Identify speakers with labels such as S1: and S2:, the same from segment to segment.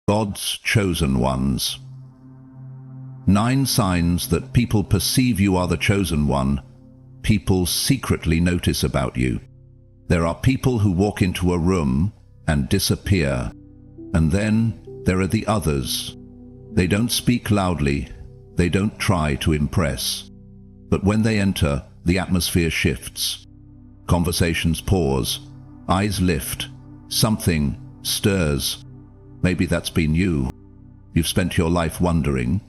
S1: God's chosen ones. 9 signs that people perceive you are the chosen one. People secretly notice about you. There are people who walk into a room and disappear. And then there are the others. They don't speak loudly. They don't try to impress. But when they enter, the atmosphere shifts. Conversations pause. Eyes lift. Something stirs. Maybe that's been you. You've spent your life wondering,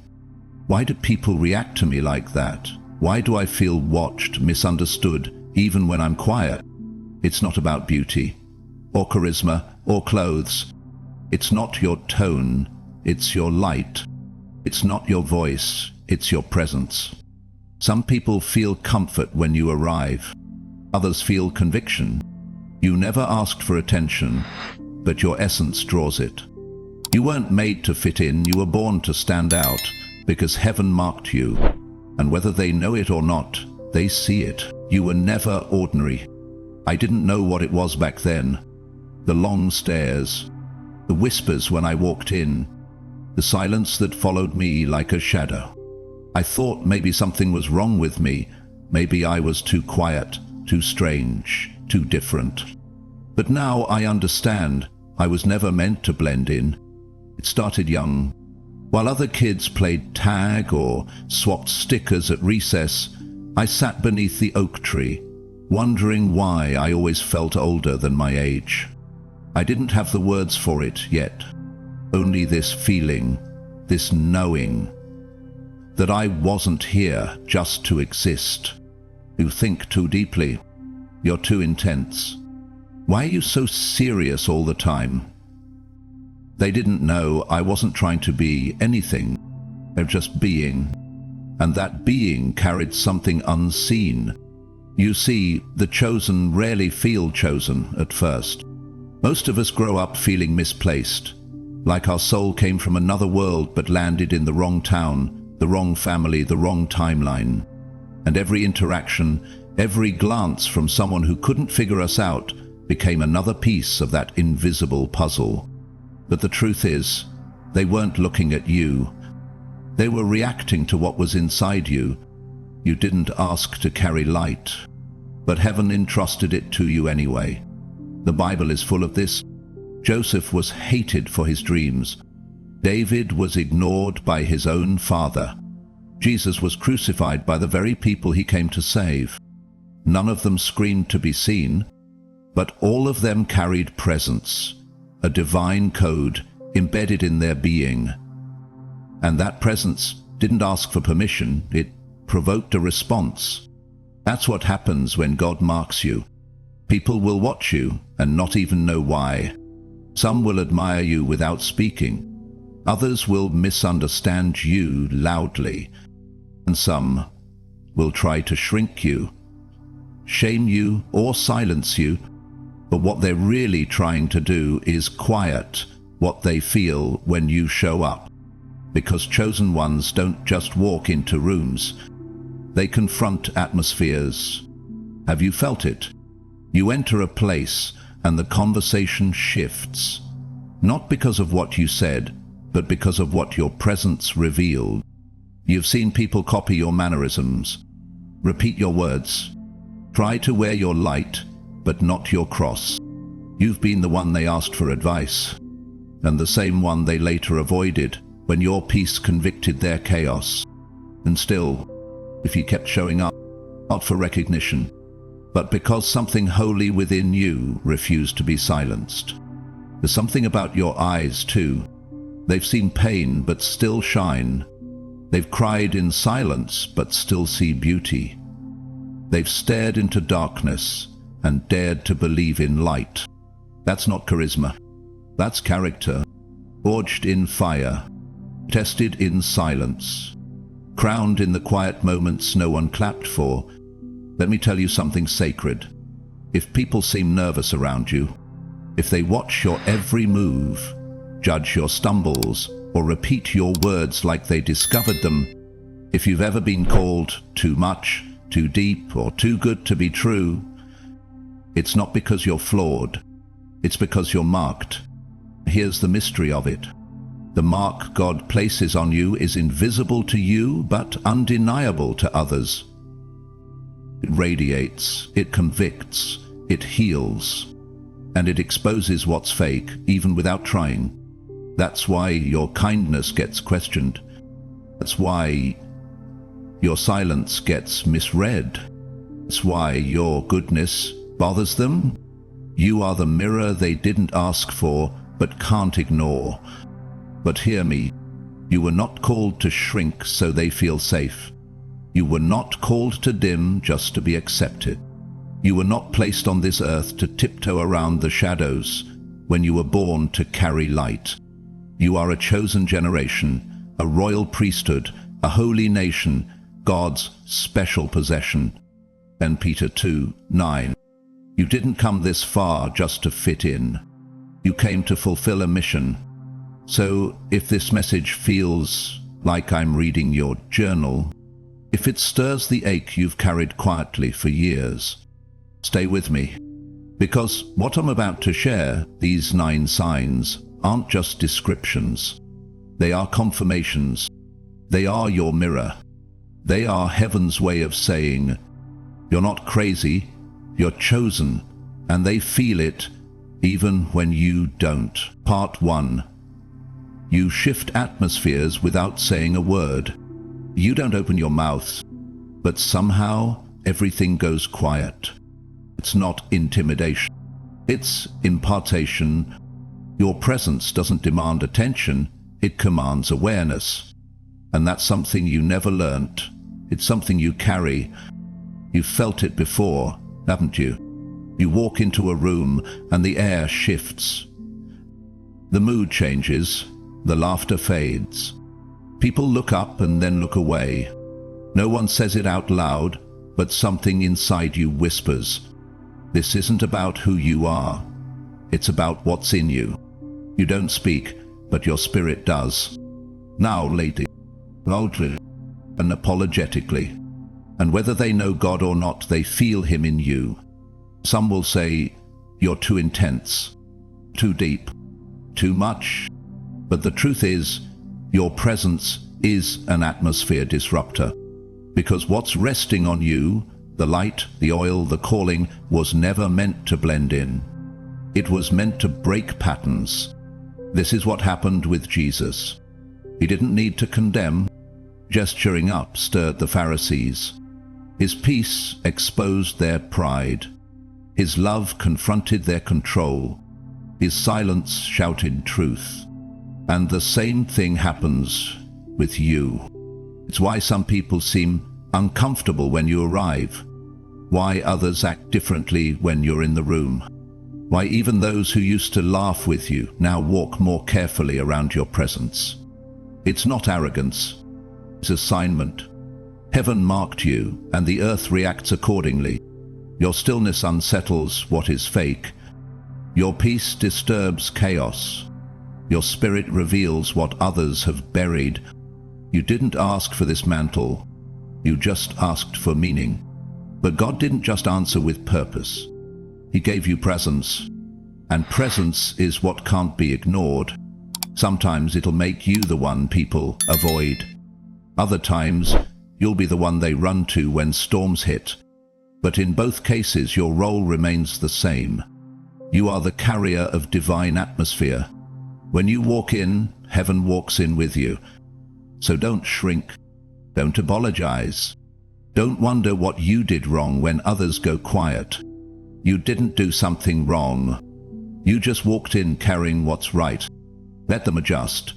S1: why do people react to me like that? Why do I feel watched, misunderstood, even when I'm quiet? It's not about beauty, or charisma, or clothes. It's not your tone, it's your light. It's not your voice, it's your presence. Some people feel comfort when you arrive. Others feel conviction. You never asked for attention, but your essence draws it. You weren't made to fit in, you were born to stand out, because heaven marked you. And whether they know it or not, they see it. You were never ordinary. I didn't know what it was back then. The long stares, the whispers when I walked in, the silence that followed me like a shadow. I thought maybe something was wrong with me. Maybe I was too quiet, too strange, too different. But now I understand. I was never meant to blend in. It started young. While other kids played tag or swapped stickers at recess, I sat beneath the oak tree, wondering why I always felt older than my age. I didn't have the words for it yet, only this feeling, this knowing, that I wasn't here just to exist. You think too deeply. You're too intense. Why are you so serious all the time? They didn't know I wasn't trying to be anything. They're just being. And that being carried something unseen. You see, the chosen rarely feel chosen at first. Most of us grow up feeling misplaced, like our soul came from another world but landed in the wrong town, the wrong family, the wrong timeline. And every interaction, every glance from someone who couldn't figure us out became another piece of that invisible puzzle. But the truth is, they weren't looking at you. They were reacting to what was inside you. You didn't ask to carry light, but heaven entrusted it to you anyway. The Bible is full of this. Joseph was hated for his dreams. David was ignored by his own father. Jesus was crucified by the very people he came to save. None of them screamed to be seen, but all of them carried presence, a divine code embedded in their being. And that presence didn't ask for permission, it provoked a response. That's what happens when God marks you. People will watch you and not even know why. Some will admire you without speaking. Others will misunderstand you loudly. And some will try to shrink you, shame you, or silence you. But what they're really trying to do is quiet what they feel when you show up. Because chosen ones don't just walk into rooms. They confront atmospheres. Have you felt it? You enter a place and the conversation shifts. Not because of what you said, but because of what your presence revealed. You've seen people copy your mannerisms, repeat your words, try to wear your light, but not your cross. You've been the one they asked for advice, and the same one they later avoided when your peace convicted their chaos. And still, if you kept showing up, not for recognition, but because something holy within you refused to be silenced. There's something about your eyes, too. They've seen pain, but still shine. They've cried in silence, but still see beauty. They've stared into darkness and dared to believe in light. That's not charisma. That's character, forged in fire, tested in silence, crowned in the quiet moments no one clapped for. Let me tell you something sacred. If people seem nervous around you, if they watch your every move, judge your stumbles, or repeat your words like they discovered them, if you've ever been called too much, too deep, or too good to be true, it's not because you're flawed, it's because you're marked. Here's the mystery of it. The mark God places on you is invisible to you, but undeniable to others. It radiates, it convicts, it heals, and it exposes what's fake, even without trying. That's why your kindness gets questioned. That's why your silence gets misread. That's why your goodness bothers them. You are the mirror they didn't ask for, but can't ignore. But hear me, you were not called to shrink so they feel safe. You were not called to dim just to be accepted. You were not placed on this earth to tiptoe around the shadows when you were born to carry light. You are a chosen generation, a royal priesthood, a holy nation, God's special possession. And Peter 2:9. You didn't come this far just to fit in. You came to fulfill a mission. So if this message feels like I'm reading your journal, if it stirs the ache you've carried quietly for years, stay with me. Because what I'm about to share, these 9 signs, aren't just descriptions. They are confirmations. They are your mirror. They are heaven's way of saying, you're not crazy, you're chosen, and they feel it even when you don't. Part 1. You shift atmospheres without saying a word. You don't open your mouth, but somehow everything goes quiet. It's not intimidation. It's impartation. Your presence doesn't demand attention, it commands awareness. And that's something you never learnt. It's something you carry. You've felt it before, haven't you? You walk into a room and the air shifts. The mood changes, the laughter fades. People look up and then look away. No one says it out loud, but something inside you whispers. This isn't about who you are. It's about what's in you. You don't speak, but your spirit does. Now, lady, loudly and apologetically. And whether they know God or not, they feel him in you. Some will say, you're too intense, too deep, too much. But the truth is, your presence is an atmosphere disruptor. Because what's resting on you, the light, the oil, the calling, was never meant to blend in. It was meant to break patterns. This is what happened with Jesus. He didn't need to condemn. Gesturing up stirred the Pharisees. His peace exposed their pride. His love confronted their control. His silence shouted truth. And the same thing happens with you. It's why some people seem uncomfortable when you arrive. Why others act differently when you're in the room. Why even those who used to laugh with you now walk more carefully around your presence. It's not arrogance. It's assignment. Heaven marked you, and the earth reacts accordingly. Your stillness unsettles what is fake. Your peace disturbs chaos. Your spirit reveals what others have buried. You didn't ask for this mantle. You just asked for meaning. But God didn't just answer with purpose. He gave you presence. And presence is what can't be ignored. Sometimes it'll make you the one people avoid. Other times, you'll be the one they run to when storms hit. But in both cases, your role remains the same. You are the carrier of divine atmosphere. When you walk in, heaven walks in with you. So don't shrink. Don't apologize. Don't wonder what you did wrong when others go quiet. You didn't do something wrong. You just walked in carrying what's right. Let them adjust.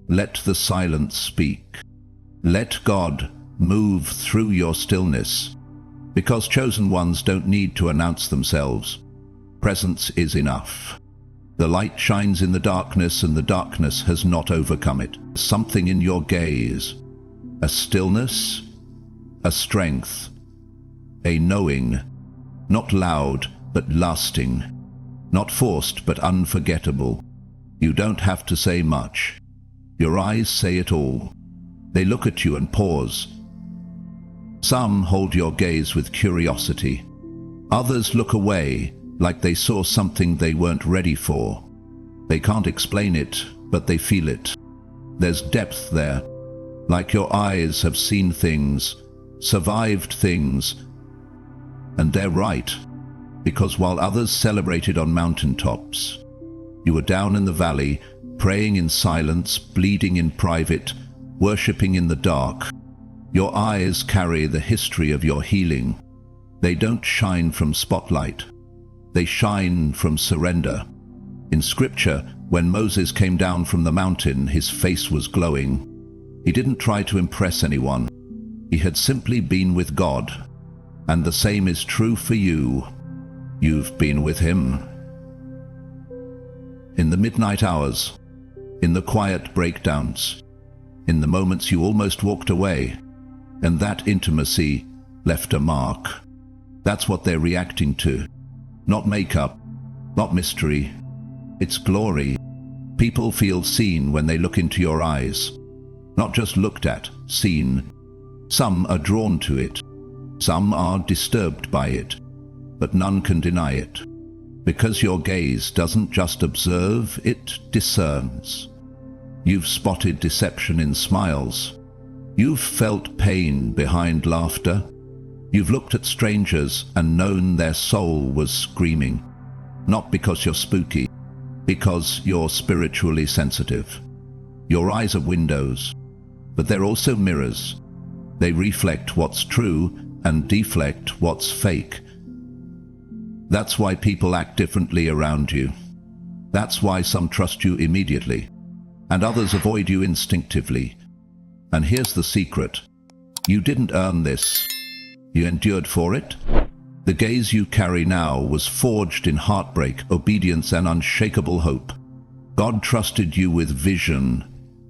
S1: Let the silence speak. Let God move through your stillness. Because chosen ones don't need to announce themselves. Presence is enough. The light shines in the darkness, and the darkness has not overcome it. Something in your gaze. A stillness, a strength, a knowing. Not loud, but lasting. Not forced, but unforgettable. You don't have to say much. Your eyes say it all. They look at you and pause. Some hold your gaze with curiosity. Others look away, like they saw something they weren't ready for. They can't explain it, but they feel it. There's depth there, like your eyes have seen things, survived things. And they're right, because while others celebrated on mountaintops, you were down in the valley, praying in silence, bleeding in private, worshipping in the dark. Your eyes carry the history of your healing. They don't shine from spotlight. They shine from surrender. In Scripture, when Moses came down from the mountain, his face was glowing. He didn't try to impress anyone. He had simply been with God. And the same is true for you. You've been with Him. In the midnight hours, in the quiet breakdowns, in the moments you almost walked away, and that intimacy left a mark. That's what they're reacting to. Not makeup, not mystery. It's glory. People feel seen when they look into your eyes. Not just looked at, seen. Some are drawn to it. Some are disturbed by it. But none can deny it. Because your gaze doesn't just observe, it discerns. You've spotted deception in smiles. You've felt pain behind laughter. You've looked at strangers and known their soul was screaming. Not because you're spooky, because you're spiritually sensitive. Your eyes are windows, but they're also mirrors. They reflect what's true and deflect what's fake. That's why people act differently around you. That's why some trust you immediately, and others avoid you instinctively. And here's the secret. You didn't earn this. You endured for it. The gaze you carry now was forged in heartbreak, obedience, and unshakable hope. God trusted you with vision,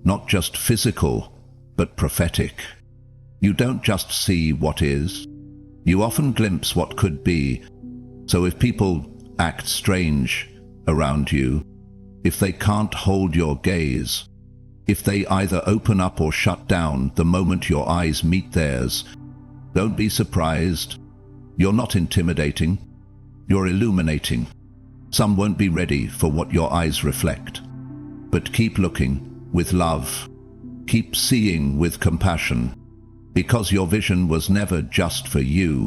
S1: not just physical, but prophetic. You don't just see what is. You often glimpse what could be. So if people act strange around you, if they can't hold your gaze, if they either open up or shut down the moment your eyes meet theirs, don't be surprised. You're not intimidating. You're illuminating. Some won't be ready for what your eyes reflect. But keep looking with love. Keep seeing with compassion. Because your vision was never just for you.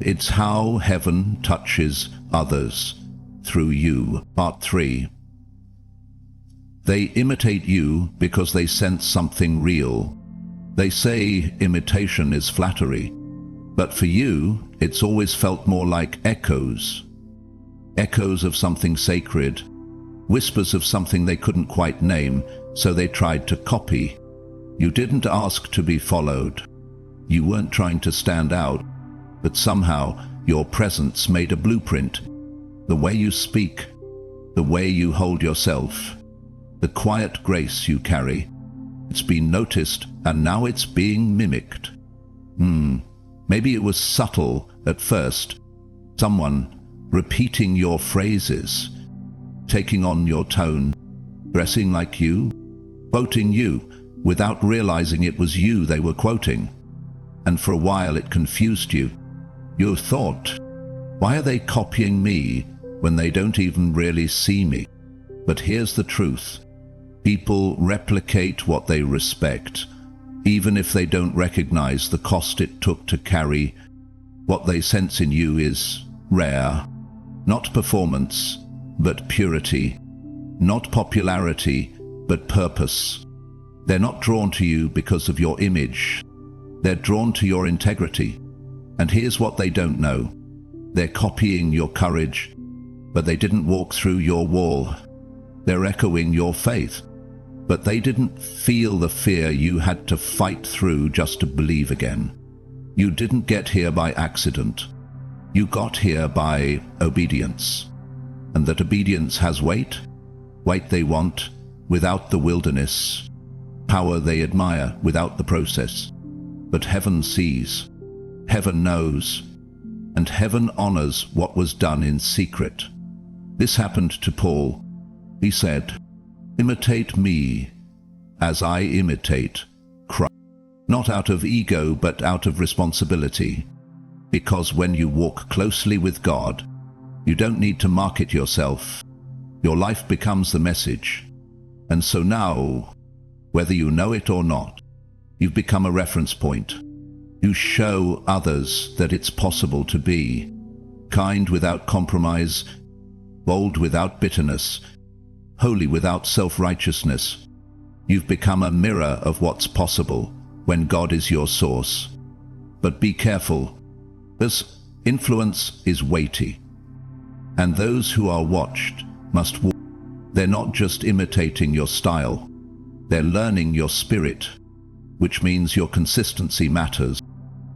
S1: It's how heaven touches others through you. Part 3. They imitate you because they sense something real. They say imitation is flattery, but for you, it's always felt more like echoes. Echoes of something sacred, whispers of something they couldn't quite name, so they tried to copy. You didn't ask to be followed. You weren't trying to stand out, but somehow your presence made a blueprint. The way you speak, the way you hold yourself, the quiet grace you carry. It's been noticed, and now it's being mimicked. Maybe it was subtle at first. Someone repeating your phrases, taking on your tone, dressing like you, quoting you, without realizing it was you they were quoting. And for a while it confused you. You thought, why are they copying me when they don't even really see me? But here's the truth. People replicate what they respect, even if they don't recognize the cost it took to carry. What they sense in you is rare. Not performance, but purity. Not popularity, but purpose. They're not drawn to you because of your image. They're drawn to your integrity. And here's what they don't know. They're copying your courage, but they didn't walk through your wall. They're echoing your faith, but they didn't feel the fear you had to fight through just to believe again. You didn't get here by accident. You got here by obedience. And that obedience has weight they want without the wilderness, power they admire without the process. But heaven sees, heaven knows, and heaven honors what was done in secret. This happened to Paul. He said, imitate me as I imitate Christ. Not out of ego, but out of responsibility. Because when you walk closely with God, you don't need to market yourself. Your life becomes the message. And so now, Whether you know it or not, you've become a reference point. You show others that it's possible to be kind without compromise, bold without bitterness, holy without self-righteousness. You've become a mirror of what's possible when God is your source. But be careful, as influence is weighty, and those who are watched must walk. They're not just imitating your style, they're learning your spirit, which means your consistency matters,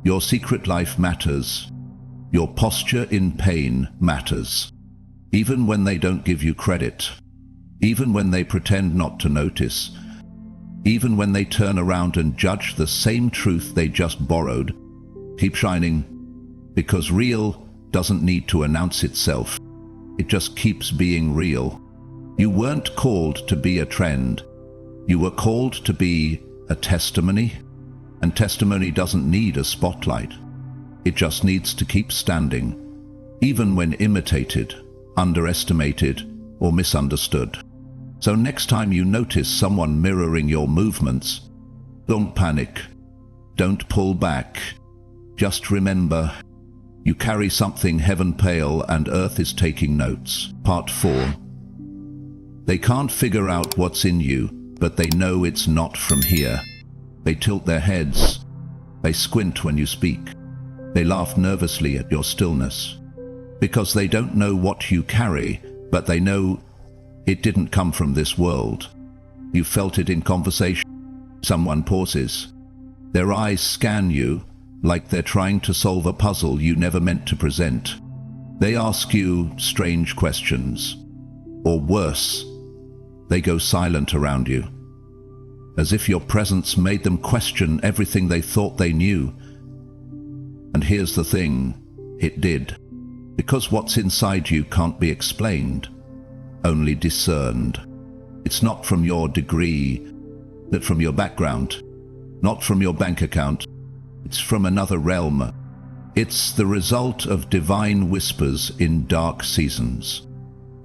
S1: your secret life matters, your posture in pain matters. Even when they don't give you credit, even when they pretend not to notice, even when they turn around and judge the same truth they just borrowed, keep shining, because real doesn't need to announce itself. It just keeps being real. You weren't called to be a trend. You were called to be a testimony, and testimony doesn't need a spotlight. It just needs to keep standing, even when imitated, underestimated, or misunderstood. So next time you notice someone mirroring your movements, don't panic, don't pull back. Just remember, you carry something heaven pale and earth is taking notes. Part 4. They can't figure out what's in you, but they know it's not from here. They tilt their heads. They squint when you speak. They laugh nervously at your stillness. Because they don't know what you carry, but they know it didn't come from this world. You felt it in conversation. Someone pauses. Their eyes scan you like they're trying to solve a puzzle you never meant to present. They ask you strange questions. Or worse, they go silent around you, as if your presence made them question everything they thought they knew. And here's the thing, it did. Because what's inside you can't be explained, only discerned. It's not from your degree, but from your background, not from your bank account. It's from another realm. It's the result of divine whispers in dark seasons,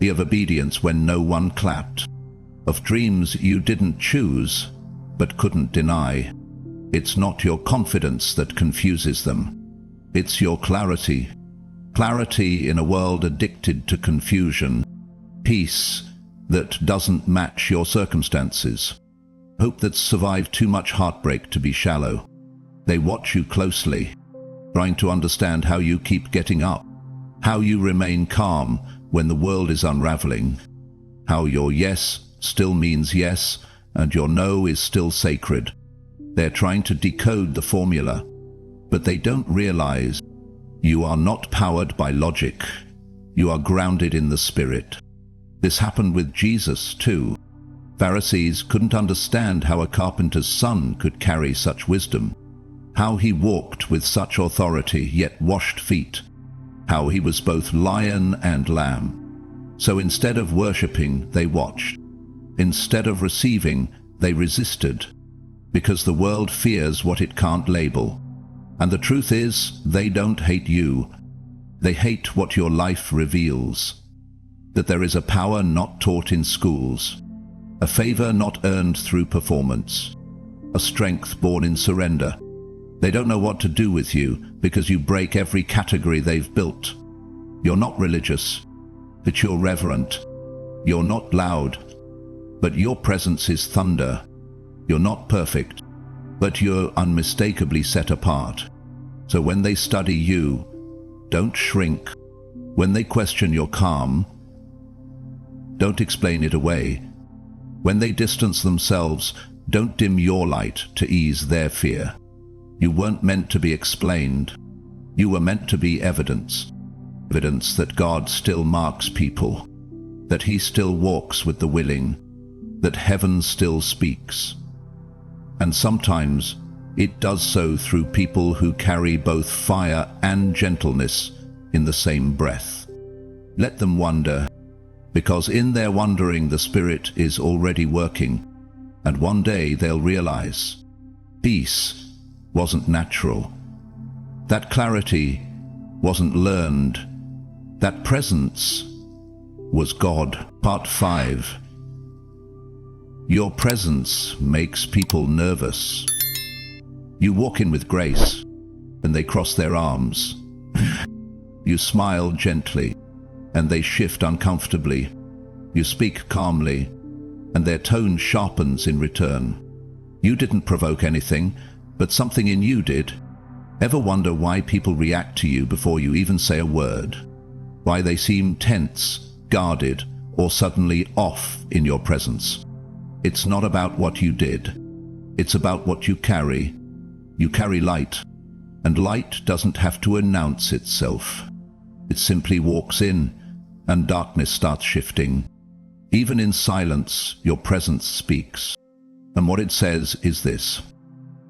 S1: of obedience when no one clapped, of dreams you didn't choose but couldn't deny. It's not your confidence that confuses them. It's your clarity. Clarity in a world addicted to confusion. Peace that doesn't match your circumstances. Hope that's survived too much heartbreak to be shallow. They watch you closely, trying to understand how you keep getting up, how you remain calm when the world is unraveling, how your yes still means yes and your no is still sacred. They're trying to decode the formula, but they don't realize you are not powered by logic. You are grounded in the Spirit. This happened with Jesus too. Pharisees couldn't understand how a carpenter's son could carry such wisdom, how he walked with such authority yet washed feet, how he was both lion and lamb. So instead of worshipping, they watched. Instead of receiving, they resisted, because the world fears what it can't label. And the truth is, they don't hate you. They hate what your life reveals. That there is a power not taught in schools, a favor not earned through performance, a strength born in surrender. They don't know what to do with you because you break every category they've built. You're not religious, but you're reverent. You're not loud, but your presence is thunder. You're not perfect, but you're unmistakably set apart. So when they study you, don't shrink. When they question your calm, don't explain it away. When they distance themselves, don't dim your light to ease their fear. You weren't meant to be explained. You were meant to be evidence. Evidence that God still marks people, that He still walks with the willing, that heaven still speaks. And sometimes it does so through people who carry both fire and gentleness in the same breath. Let them wonder, because in their wondering the Spirit is already working, and one day they'll realize peace wasn't natural. That clarity wasn't learned. That presence was God. Part 5. Your presence makes people nervous. You walk in with grace, and they cross their arms. You smile gently, and they shift uncomfortably. You speak calmly, and their tone sharpens in return. You didn't provoke anything, but something in you did. Ever wonder why people react to you before you even say a word? Why they seem tense, guarded, or suddenly off in your presence? It's not about what you did. It's about what you carry. You carry light, and light doesn't have to announce itself. It simply walks in, and darkness starts shifting. Even in silence, your presence speaks. And what it says is this: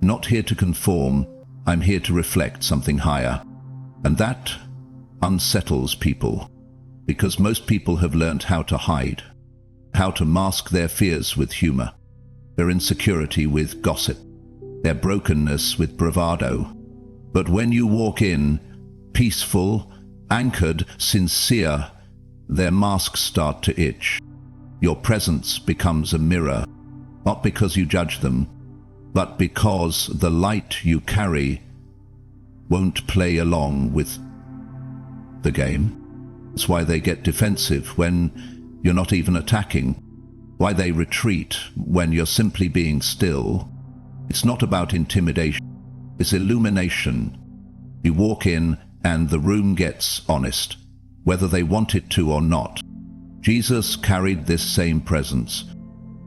S1: not here to conform, I'm here to reflect something higher. And that unsettles people, because most people have learned how to hide, how to mask their fears with humor, their insecurity with gossip, their brokenness with bravado. But when you walk in, peaceful, anchored, sincere, their masks start to itch. Your presence becomes a mirror, not because you judge them, but because the light you carry won't play along with the game. That's why they get defensive when you're not even attacking, why they retreat when you're simply being still. It's not about intimidation, it's illumination. You walk in and the room gets honest, whether they want it to or not. Jesus carried this same presence.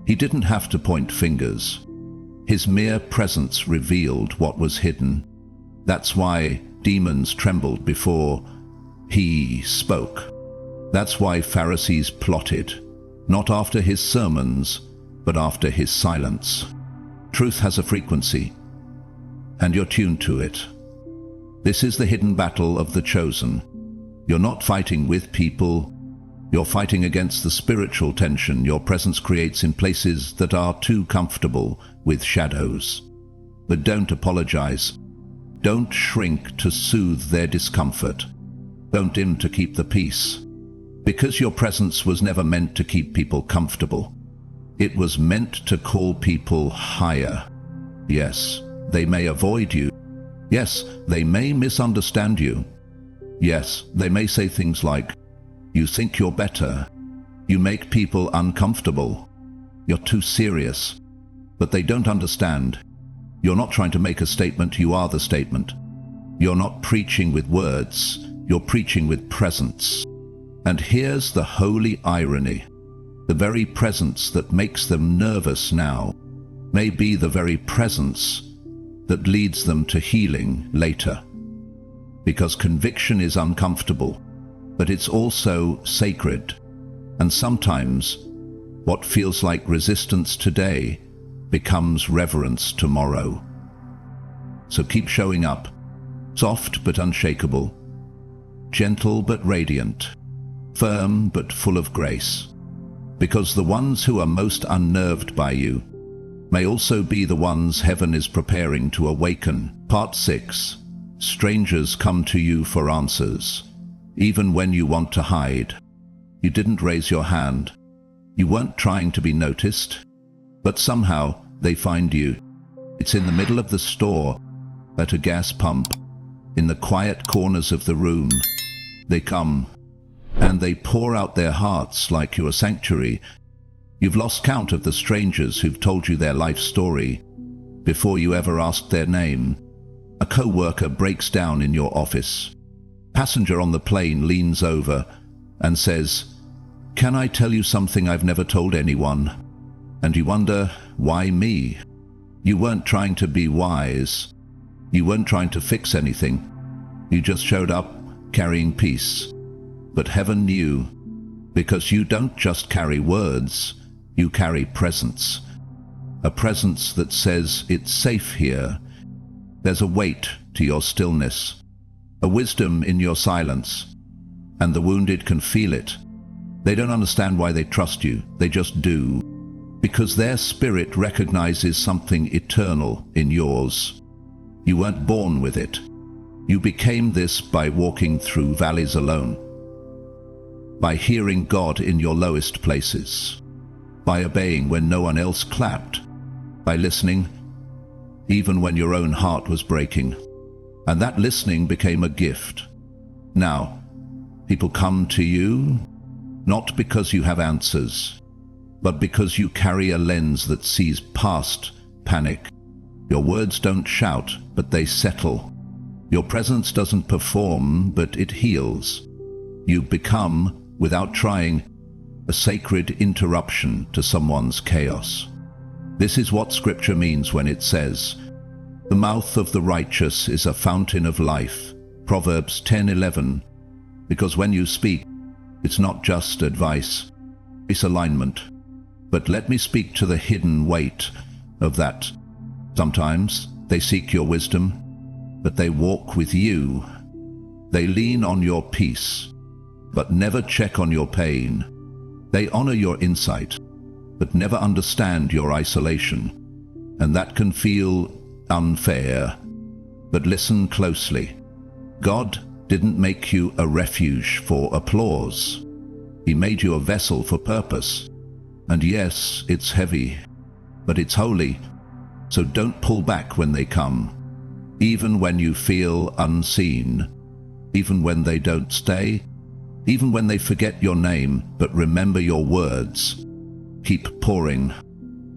S1: He didn't have to point fingers. His mere presence revealed what was hidden. That's why demons trembled before he spoke. That's why Pharisees plotted, not after his sermons, but after his silence. Truth has a frequency, and you're tuned to it. This is the hidden battle of the chosen. You're not fighting with people, you're fighting against the spiritual tension your presence creates in places that are too comfortable with shadows. But don't apologize. Don't shrink to soothe their discomfort. Don't dim to keep the peace. Because your presence was never meant to keep people comfortable. It was meant to call people higher. Yes, they may avoid you. Yes, they may misunderstand you. Yes, they may say things like, "You think you're better. You make people uncomfortable. You're too serious." But they don't understand. You're not trying to make a statement, you are the statement. You're not preaching with words, you're preaching with presence. And here's the holy irony. The very presence that makes them nervous now may be the very presence that leads them to healing later. Because conviction is uncomfortable, but it's also sacred. And sometimes what feels like resistance today becomes reverence tomorrow. So keep showing up, soft but unshakable, gentle but radiant, firm but full of grace. Because the ones who are most unnerved by you may also be the ones heaven is preparing to awaken. Part 6. Strangers come to you for answers, even when you want to hide. You didn't raise your hand. You weren't trying to be noticed, but somehow they find you. It's in the middle of the store, at a gas pump, in the quiet corners of the room. They come, and they pour out their hearts like you're a sanctuary. You've lost count of the strangers who've told you their life story before you ever asked their name. A co-worker breaks down in your office. Passenger on the plane leans over and says, "Can I tell you something I've never told anyone?" And you wonder, why me? You weren't trying to be wise. You weren't trying to fix anything. You just showed up carrying peace. But heaven knew, because you don't just carry words, you carry presence. A presence that says it's safe here. There's a weight to your stillness, a wisdom in your silence, and the wounded can feel it. They don't understand why they trust you, they just do, because their spirit recognizes something eternal in yours. You weren't born with it. You became this by walking through valleys alone, by hearing God in your lowest places, by obeying when no one else clapped, by listening, even when your own heart was breaking. And that listening became a gift. Now, people come to you not because you have answers, but because you carry a lens that sees past panic. Your words don't shout, but they settle. Your presence doesn't perform, but it heals. You become, without trying, a sacred interruption to someone's chaos. This is what Scripture means when it says, "The mouth of the righteous is a fountain of life," Proverbs 10:11, because when you speak, it's not just advice, it's alignment. But let me speak to the hidden weight of that. Sometimes they seek your wisdom, but they walk with you. They lean on your peace, but never check on your pain. They honor your insight, but never understand your isolation. And that can feel unfair. But listen closely. God didn't make you a refuge for applause. He made you a vessel for purpose. And yes, it's heavy, but it's holy. So don't pull back when they come. Even when you feel unseen. Even when they don't stay. Even when they forget your name, but remember your words. Keep pouring,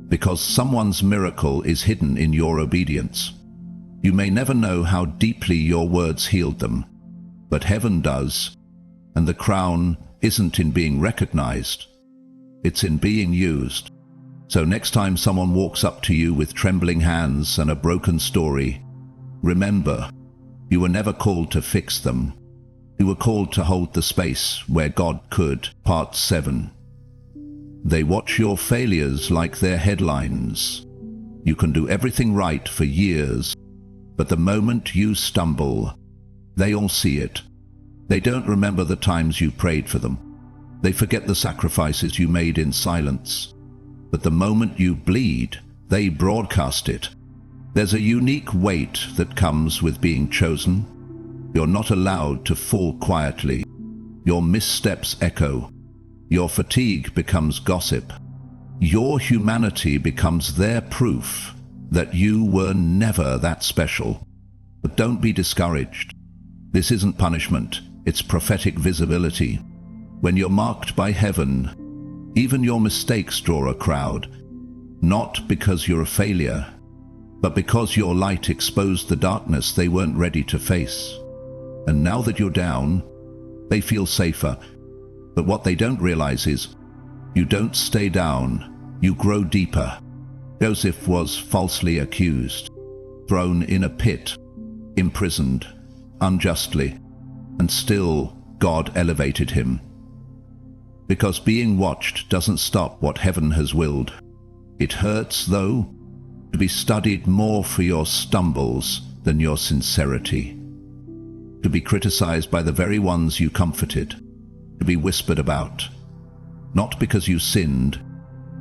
S1: because someone's miracle is hidden in your obedience. You may never know how deeply your words healed them, but heaven does, and the crown isn't in being recognized, it's in being used. So next time someone walks up to you with trembling hands and a broken story, remember, you were never called to fix them. You were called to hold the space where God could. Part 7. They watch your failures like they're headlines. You can do everything right for years, but the moment you stumble, they all see it. They don't remember the times you prayed for them. They forget the sacrifices you made in silence. But the moment you bleed, they broadcast it. There's a unique weight that comes with being chosen. You're not allowed to fall quietly. Your missteps echo. Your fatigue becomes gossip. Your humanity becomes their proof that you were never that special. But don't be discouraged. This isn't punishment, it's prophetic visibility. When you're marked by heaven, even your mistakes draw a crowd. Not because you're a failure, but because your light exposed the darkness they weren't ready to face. And now that you're down, they feel safer. But what they don't realize is, you don't stay down, you grow deeper. Joseph was falsely accused, thrown in a pit, imprisoned, unjustly, and still God elevated him. Because being watched doesn't stop what heaven has willed. It hurts, though, to be studied more for your stumbles than your sincerity. To be criticized by the very ones you comforted, to be whispered about, not because you sinned,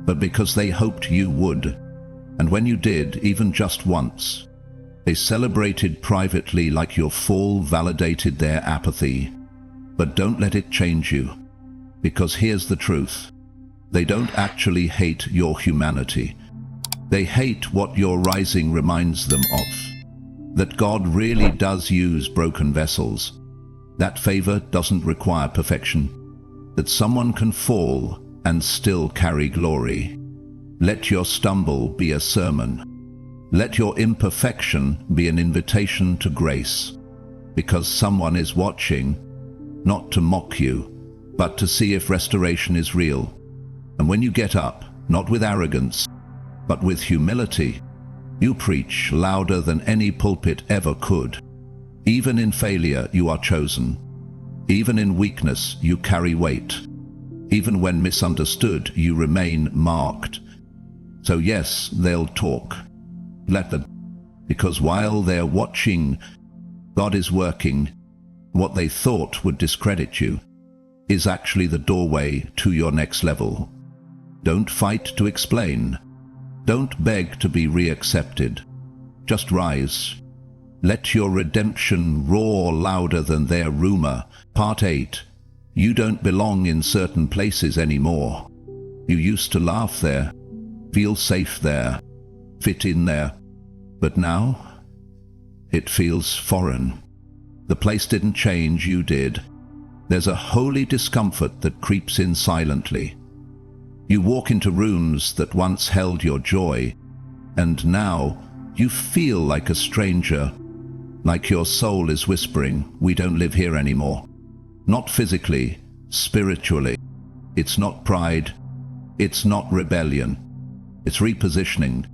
S1: but because they hoped you would. And when you did, even just once, they celebrated privately like your fall validated their apathy. But don't let it change you, because here's the truth. They don't actually hate your humanity. They hate what your rising reminds them of. That God really does use broken vessels. That favor doesn't require perfection. That someone can fall and still carry glory. Let your stumble be a sermon. Let your imperfection be an invitation to grace. Because someone is watching, not to mock you, but to see if restoration is real. And when you get up, not with arrogance, but with humility, you preach louder than any pulpit ever could. Even in failure, you are chosen. Even in weakness, you carry weight. Even when misunderstood, you remain marked. So yes, they'll talk. Let them. Because while they're watching, God is working. What they thought would discredit you is actually the doorway to your next level. Don't fight to explain. Don't beg to be reaccepted. Just rise. Let your redemption roar louder than their rumor. Part 8. You don't belong in certain places anymore. You used to laugh there, feel safe there, fit in there. But now, it feels foreign. The place didn't change, you did. There's a holy discomfort that creeps in silently. You walk into rooms that once held your joy, and now you feel like a stranger, like your soul is whispering, we don't live here anymore. Not physically, spiritually. It's not pride, it's not rebellion, it's repositioning.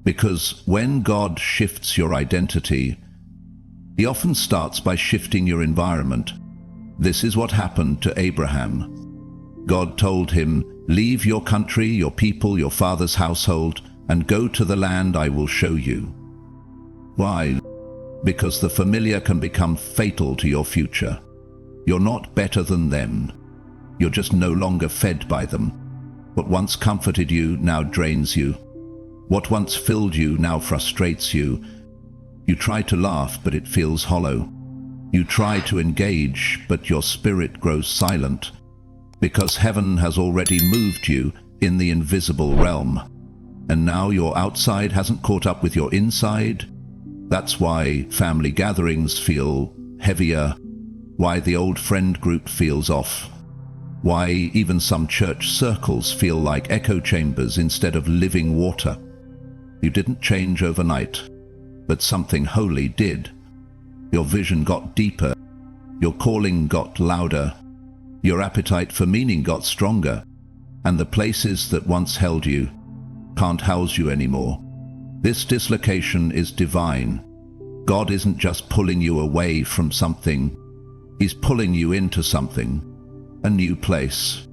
S1: Because when God shifts your identity, He often starts by shifting your environment. This is what happened to Abraham. God told him, leave your country, your people, your father's household, and go to the land I will show you. Why? Because the familiar can become fatal to your future. You're not better than them. You're just no longer fed by them. What once comforted you now drains you. What once filled you now frustrates you. You try to laugh, but it feels hollow. You try to engage, but your spirit grows silent, because heaven has already moved you in the invisible realm. And now your outside hasn't caught up with your inside. That's why family gatherings feel heavier, why the old friend group feels off, why even some church circles feel like echo chambers instead of living water. You didn't change overnight, but something holy did. Your vision got deeper, your calling got louder, your appetite for meaning got stronger, and the places that once held you can't house you anymore. This dislocation is divine. God isn't just pulling you away from something, He's pulling you into something, a new place,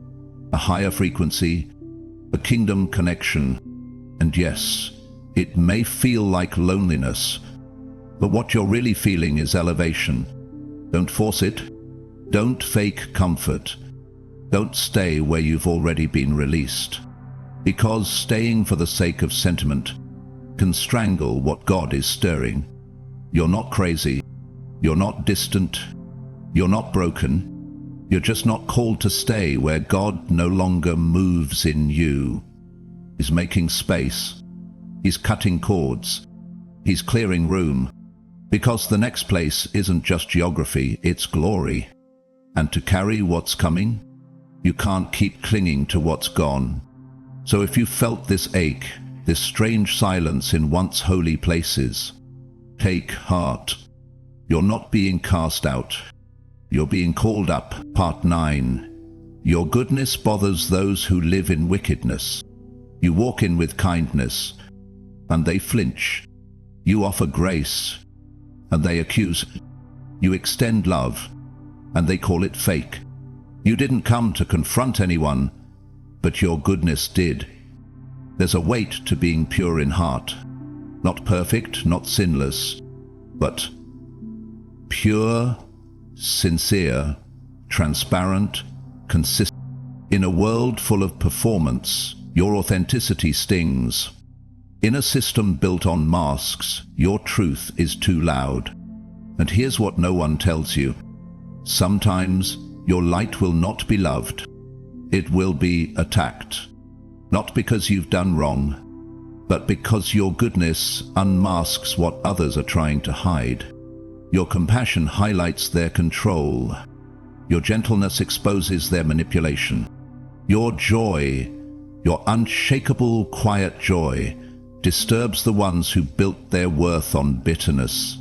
S1: a higher frequency, a kingdom connection. And yes, it may feel like loneliness, but what you're really feeling is elevation. Don't force it. Don't fake comfort. Don't stay where you've already been released, because staying for the sake of sentiment can strangle what God is stirring. You're not crazy. You're not distant. You're not broken. You're just not called to stay where God no longer moves in you. He's making space. He's cutting cords. He's clearing room. Because the next place isn't just geography, it's glory. And to carry what's coming, you can't keep clinging to what's gone. So if you felt this ache, this strange silence in once holy places, take heart. You're not being cast out. You're being called up. Part 9. Your goodness bothers those who live in wickedness. You walk in with kindness, and they flinch. You offer grace, and they accuse. You extend love, and they call it fake. You didn't come to confront anyone, but your goodness did. There's a weight to being pure in heart. Not perfect, not sinless, but pure, sincere, transparent, consistent. In a world full of performance, your authenticity stings. In a system built on masks, your truth is too loud. And here's what no one tells you. Sometimes your light will not be loved. It will be attacked. Not because you've done wrong, but because your goodness unmasks what others are trying to hide. Your compassion highlights their control. Your gentleness exposes their manipulation. Your joy, your unshakable, quiet joy, disturbs the ones who built their worth on bitterness.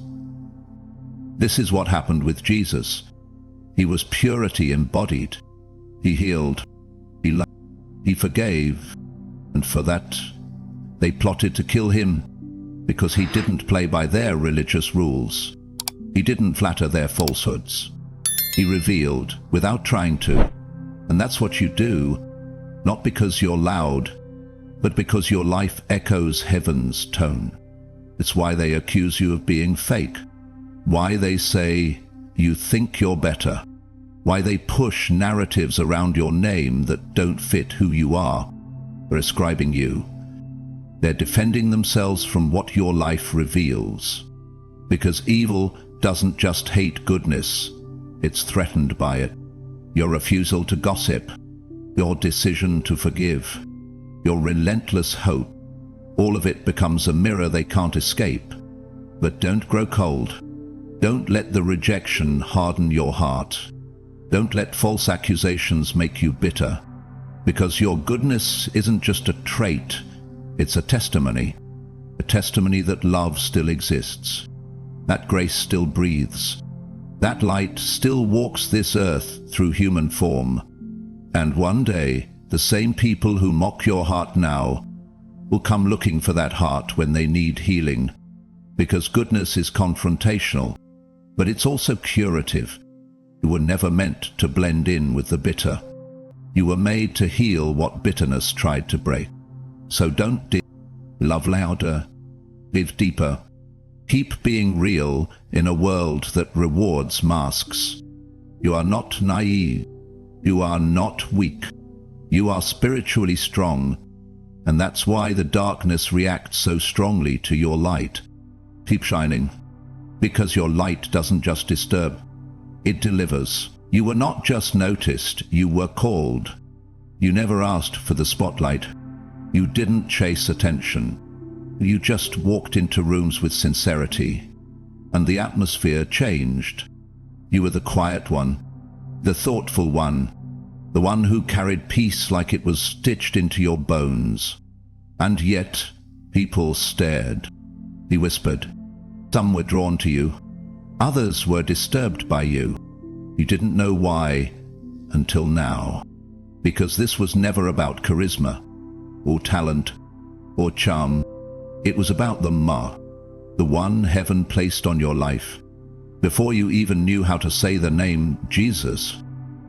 S1: This is what happened with Jesus. He was purity embodied. He healed. He loved. He forgave. And for that, they plotted to kill him because he didn't play by their religious rules. He didn't flatter their falsehoods. He revealed without trying to. And that's what you do, not because you're loud, but because your life echoes heaven's tone. It's why they accuse you of being fake. Why they say you think you're better. Why they push narratives around your name that don't fit who you are, or ascribing you. They're defending themselves from what your life reveals. Because evil doesn't just hate goodness, it's threatened by it. Your refusal to gossip, your decision to forgive, your relentless hope. All of it becomes a mirror they can't escape. But don't grow cold. Don't let the rejection harden your heart. Don't let false accusations make you bitter. Because your goodness isn't just a trait, it's a testimony that love still exists, that grace still breathes, that light still walks this earth through human form. And one day, the same people who mock your heart now will come looking for that heart when they need healing. Because goodness is confrontational, but it's also curative. You were never meant to blend in with the bitter. You were made to heal what bitterness tried to break. So don't love louder, live deeper. Keep being real in a world that rewards masks. You are not naive. You are not weak. You are spiritually strong, and that's why the darkness reacts so strongly to your light. Keep shining, because your light doesn't just disturb, it delivers. You were not just noticed, you were called. You never asked for the spotlight. You didn't chase attention. You just walked into rooms with sincerity, and the atmosphere changed. You were the quiet one, the thoughtful one, the one who carried peace like it was stitched into your bones. And yet, people stared. He whispered. Some were drawn to you. Others were disturbed by you. You didn't know why until now. Because this was never about charisma, or talent, or charm. It was about the mark, the one heaven placed on your life. Before you even knew how to say the name Jesus,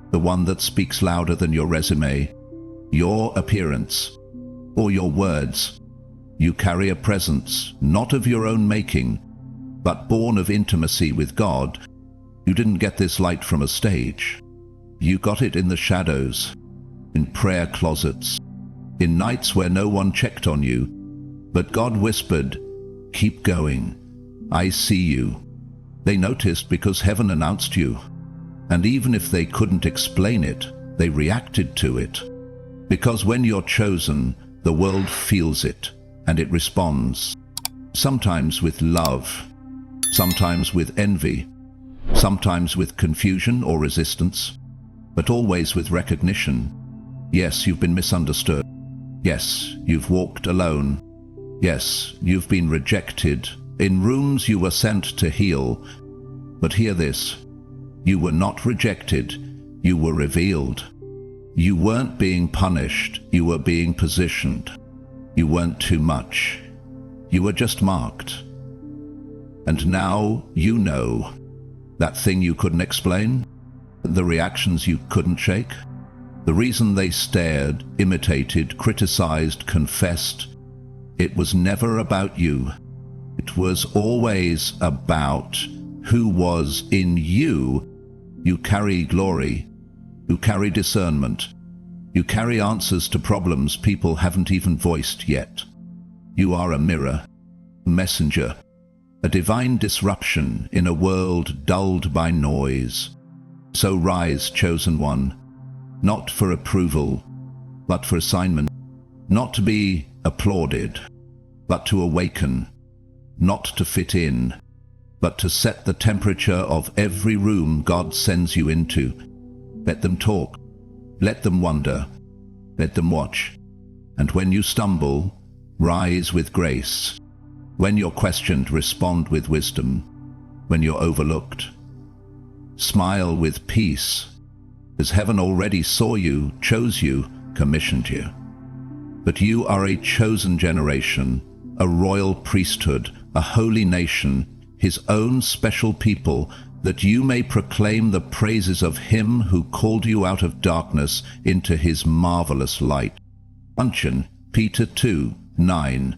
S1: the one that speaks louder than your resume, your appearance, or your words. You carry a presence, not of your own making, but born of intimacy with God. You didn't get this light from a stage. You got it in the shadows, in prayer closets, in nights where no one checked on you. But God whispered, "Keep going. I see you." They noticed because heaven announced you. And even if they couldn't explain it, they reacted to it. Because when you're chosen, the world feels it, and it responds. Sometimes with love, sometimes with envy, sometimes with confusion or resistance, but always with recognition. Yes, you've been misunderstood. Yes, you've walked alone. Yes, you've been rejected in rooms you were sent to heal. But hear this. You were not rejected, you were revealed. You weren't being punished, you were being positioned. You weren't too much, you were just marked. And now you know. That thing you couldn't explain, the reactions you couldn't shake, the reason they stared, imitated, criticized, confessed. It was never about you. It was always about who was in you. You carry glory. You carry discernment. You carry answers to problems people haven't even voiced yet. You are a mirror, a messenger, a divine disruption in a world dulled by noise. So rise, chosen one, not for approval, but for assignment, not to be applauded, but to awaken, not to fit in, but to set the temperature of every room God sends you into. Let them talk, let them wonder, let them watch. And when you stumble, rise with grace. When you're questioned, respond with wisdom. When you're overlooked, smile with peace, as heaven already saw you, chose you, commissioned you. But you are a chosen generation, a royal priesthood, a holy nation, his own special people, that you may proclaim the praises of him who called you out of darkness into his marvelous light. Unction, Peter 2:9.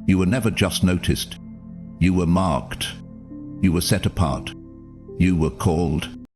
S1: You were never just noticed. You were marked. You were set apart. You were called.